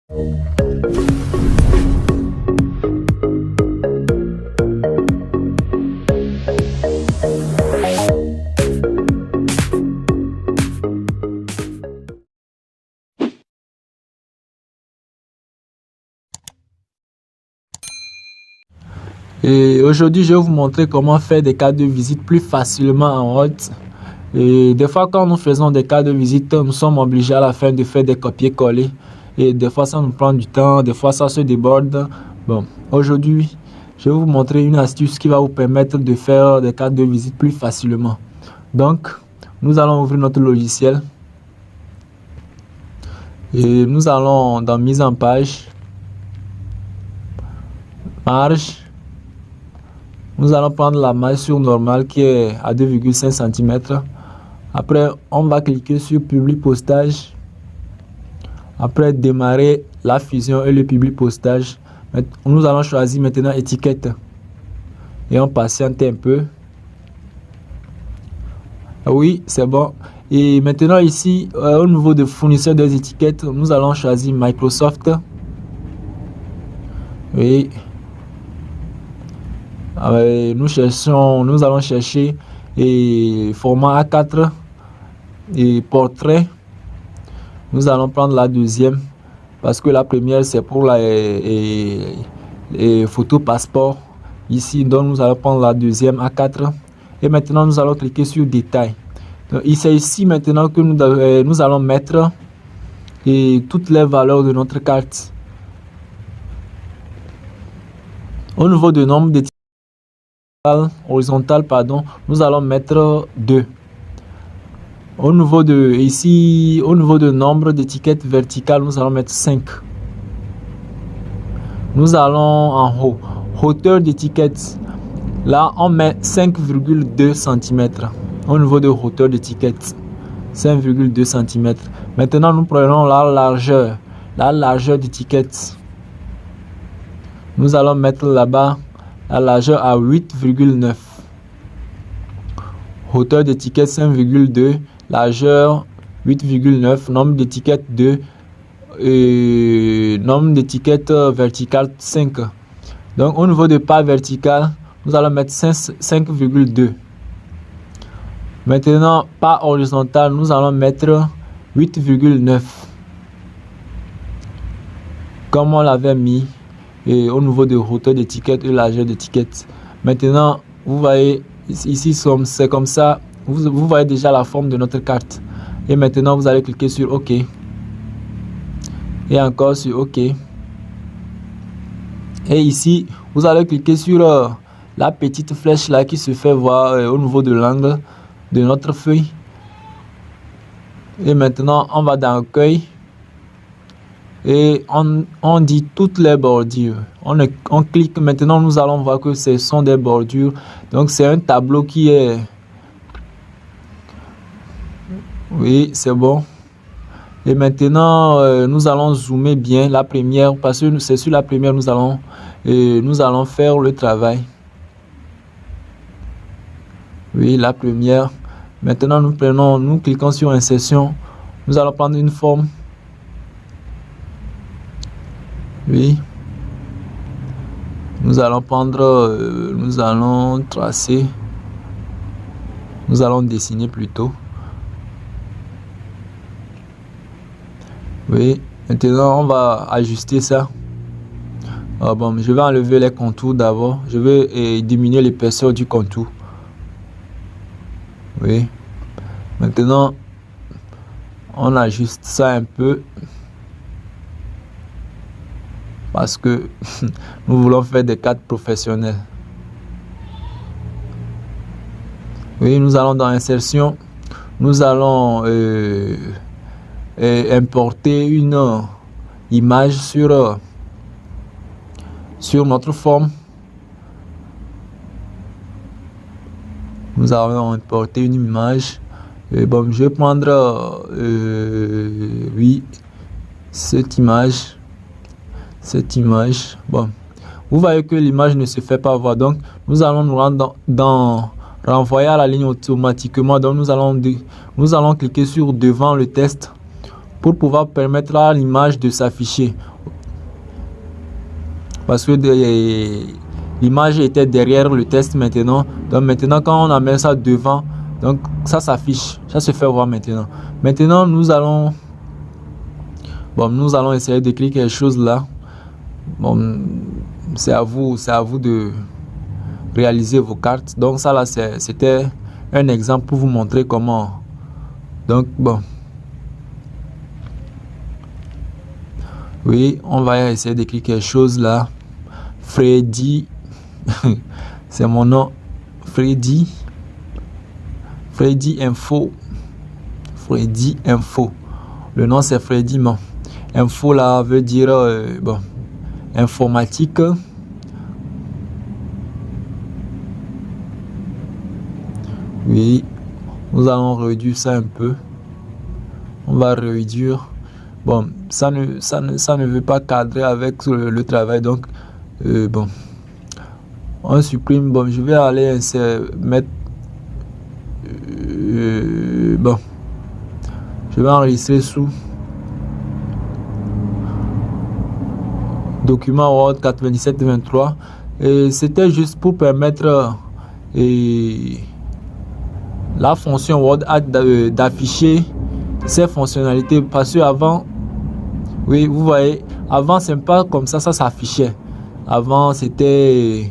Et aujourd'hui, je vais vous montrer comment faire des cartes de visite plus facilement en Word. Et des fois, quand nous faisons des cartes de visite, nous sommes obligés à la fin de faire des copier-coller. Et des fois, ça nous prend du temps, des fois, ça se déborde. Bon, aujourd'hui, je vais vous montrer une astuce qui va vous permettre de faire des cartes de visite plus facilement. Donc, nous allons ouvrir notre logiciel. Et nous allons dans Mise en page, Marge. Nous allons prendre la marge sur normale qui est à 2,5 cm. Après, on va cliquer sur Publier postage. Après, démarrer la fusion et le publier postage. Nous allons choisir maintenant étiquette. Et on patiente un peu. Oui, c'est bon. Et maintenant ici, au niveau de fournisseur des étiquettes, nous allons choisir Microsoft. Oui. Nous allons chercher et format A4 et portrait. Nous allons prendre la deuxième parce que la première c'est pour les photos passeport. Ici, donc nous allons prendre la deuxième A4 et maintenant nous allons cliquer sur détail. Donc, c'est ici maintenant que nous allons mettre toutes les valeurs de notre carte. Au niveau du nombre d'étiquettes horizontale, nous allons mettre 2. Au niveau de nombre d'étiquettes verticales, nous allons mettre 5. Nous allons en haut, hauteur d'étiquette. Là, on met 5,2 cm. Au niveau de hauteur d'étiquette, 5,2 cm. Maintenant, nous prenons la largeur d'étiquette. Nous allons mettre là-bas la largeur à 8,9. Hauteur d'étiquette 5,2, largeur 8,9, nombre d'étiquettes 2 et nombre d'étiquettes verticales 5. Donc au niveau de pas vertical, nous allons mettre 5,2. Maintenant, pas horizontal, nous allons mettre 8,9. Comme on l'avait mis. Et au niveau de hauteur d'étiquette et largeur d'étiquette. Maintenant, vous voyez ici, c'est comme ça. Vous voyez déjà la forme de notre carte. Et maintenant, vous allez cliquer sur OK. Et encore sur OK. Et ici, vous allez cliquer sur la petite flèche là qui se fait voir au niveau de l'angle de notre feuille. Et maintenant, on va dans Accueil. Et on dit toutes les bordures. On clique. Maintenant, nous allons voir que ce sont des bordures. Donc, c'est un tableau qui est... Oui, c'est bon. Et maintenant, nous allons zoomer bien la première. Parce que c'est sur la première nous allons faire le travail. Oui, la première. Maintenant, nous cliquons sur Insertion. Nous allons prendre une forme. Oui, nous allons prendre, nous allons tracer, nous allons dessiner plutôt. Oui, maintenant on va ajuster ça. Bon, je vais enlever les contours d'abord. Je vais diminuer l'épaisseur du contour. Oui, maintenant on ajuste ça un peu. Parce que nous voulons faire des cartes professionnelles. Oui, nous allons dans Insertion. Nous allons importer une image sur notre forme. Nous allons importer une image. Bon, je vais prendre oui, cette image. Bon, vous voyez que l'image ne se fait pas voir, donc nous allons nous rendre dans renvoyer à la ligne automatiquement. Donc nous allons cliquer sur devant le test pour pouvoir permettre à l'image de s'afficher. parce que l'image était derrière le test maintenant. Donc maintenant quand on amène ça devant, donc ça s'affiche, ça se fait voir maintenant. Maintenant nous allons essayer d'écrire quelque chose là. Bon, c'est à vous de réaliser vos cartes. Donc ça là c'était un exemple pour vous montrer comment. Donc bon, oui, on va essayer d'écrire quelque chose là. Freddy, c'est mon nom. Freddy Info. Freddy Info. Le nom c'est Freddy, mais info là veut dire bon, informatique. Oui, nous allons réduire ça un peu. On va réduire. Bon, ça ne veut pas cadrer avec le travail, donc bon, on supprime. Bon, je vais aller mettre bon, je vais enregistrer sous document Word 9723 et c'était juste pour permettre la fonction Word d'afficher ces fonctionnalités, parce que avant, oui, vous voyez, avant c'est pas comme ça s'affichait. Avant c'était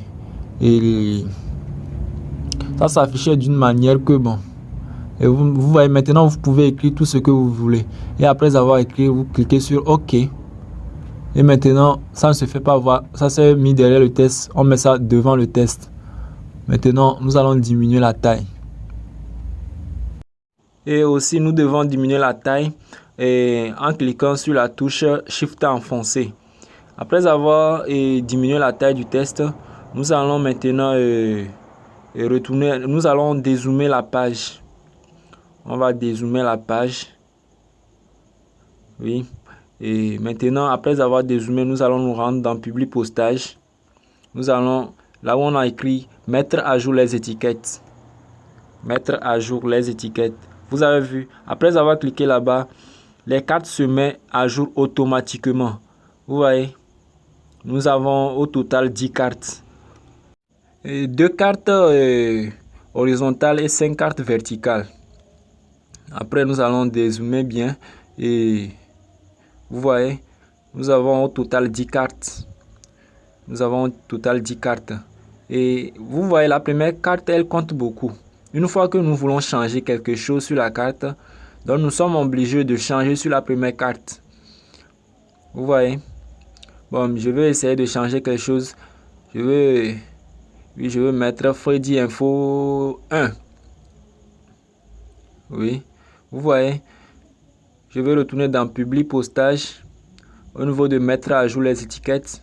ça s'affichait d'une manière que bon, et vous voyez maintenant vous pouvez écrire tout ce que vous voulez, et après avoir écrit vous cliquez sur OK et maintenant ça ne se fait pas voir, ça s'est mis derrière le test, on met ça devant le test. Maintenant nous allons diminuer la taille. Et aussi nous devons diminuer la taille en cliquant sur la touche Shift enfoncé. Après avoir diminué la taille du test, nous allons maintenant retourner, nous allons dézoomer la page. On va dézoomer la page. Oui. Et maintenant, après avoir dézoomé, nous allons nous rendre dans Public Postage. Nous allons, là où on a écrit mettre à jour les étiquettes. Mettre à jour les étiquettes. Vous avez vu, après avoir cliqué là-bas, les cartes se mettent à jour automatiquement. Vous voyez, nous avons au total 10 cartes. Et 2 cartes horizontales et 5 cartes verticales. Après, nous allons dézoomer bien. Et vous voyez, nous avons au total 10 cartes. Nous avons au total 10 cartes. Et vous voyez, la première carte, elle compte beaucoup. Une fois que nous voulons changer quelque chose sur la carte, donc nous sommes obligés de changer sur la première carte. Vous voyez? Bon, je vais essayer de changer quelque chose. Je vais mettre Freddy Info 1. Oui, vous voyez? Je vais retourner dans Public Postage au niveau de mettre à jour les étiquettes.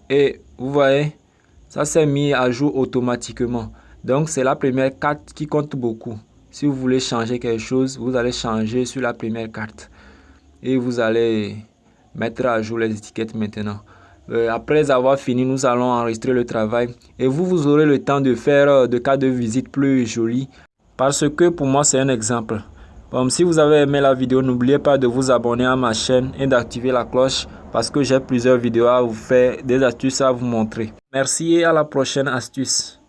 Et vous voyez, ça s'est mis à jour automatiquement. Donc, c'est la première carte qui compte beaucoup. Si vous voulez changer quelque chose, vous allez changer sur la première carte. Et vous allez mettre à jour les étiquettes maintenant. Après avoir fini, nous allons enregistrer le travail. Et vous aurez le temps de faire des cas de visite plus jolis. Parce que pour moi, c'est un exemple. Bon, si vous avez aimé la vidéo, n'oubliez pas de vous abonner à ma chaîne et d'activer la cloche. Parce que j'ai plusieurs vidéos à vous faire, des astuces à vous montrer. Merci et à la prochaine astuce.